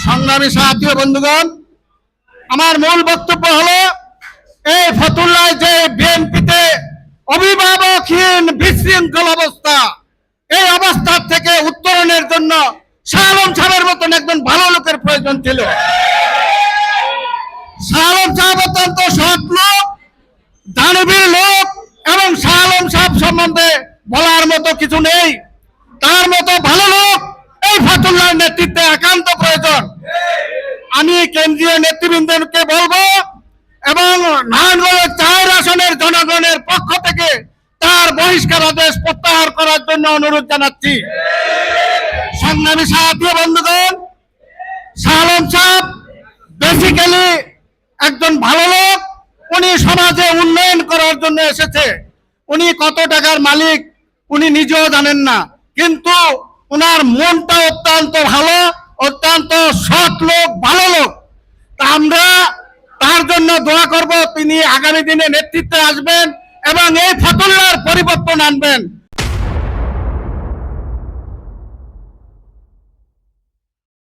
সংগ্রামী সাথী বন্ধুগণ, আমার মূল বক্তব্য হলো এই ফতুল্লায় যে বিএনপিতে অভিভাবকহীন বিশৃঙ্খল অবস্থা, এই অবস্থার থেকে উত্তরণের জন্য শাহ আলম সাহেবের মতন একজন ভালো লোকের প্রয়োজন ছিল। শাহ আলম সাহেব অত্যন্ত সৎ লোক, দানবীর লোক, এবং শাহ আলম সাহেব সম্বন্ধে বলার মতো কিছু নেই। তার মতো ভালো লোক এই ফতুল্লার নেতৃত্বে একান্ত প্রয়োজন। আমি কেন্দ্রীয় নেতৃবৃন্দকে বলবো এবং নারায়ণগঞ্জের 4 আসনের জনগণের পক্ষ থেকে তার বহিষ্কার আদেশ প্রত্যাহার করার জন্য অনুরোধ জানাচ্ছি। সংগ্রামী সাথী বন্ধুগণ, শাহ আলম সাহেব বেসিক্যালি একজন ভালো লোক। উনি সমাজে উন্নয়ন করার জন্য এসেছে। উনি কত টাকার মালিক উনি নিজেও জানেন না, কিন্তু ওনার মনটা অত্যন্ত ভালো, অত্যন্ত সৎ লোক, ভালো লোক। তা আমরা তার জন্য দোয়া করব, তিনি আগামী দিনে নেতৃত্বে আসবেন এবং এই ফতুল্লার পরিবর্তন আনবেন।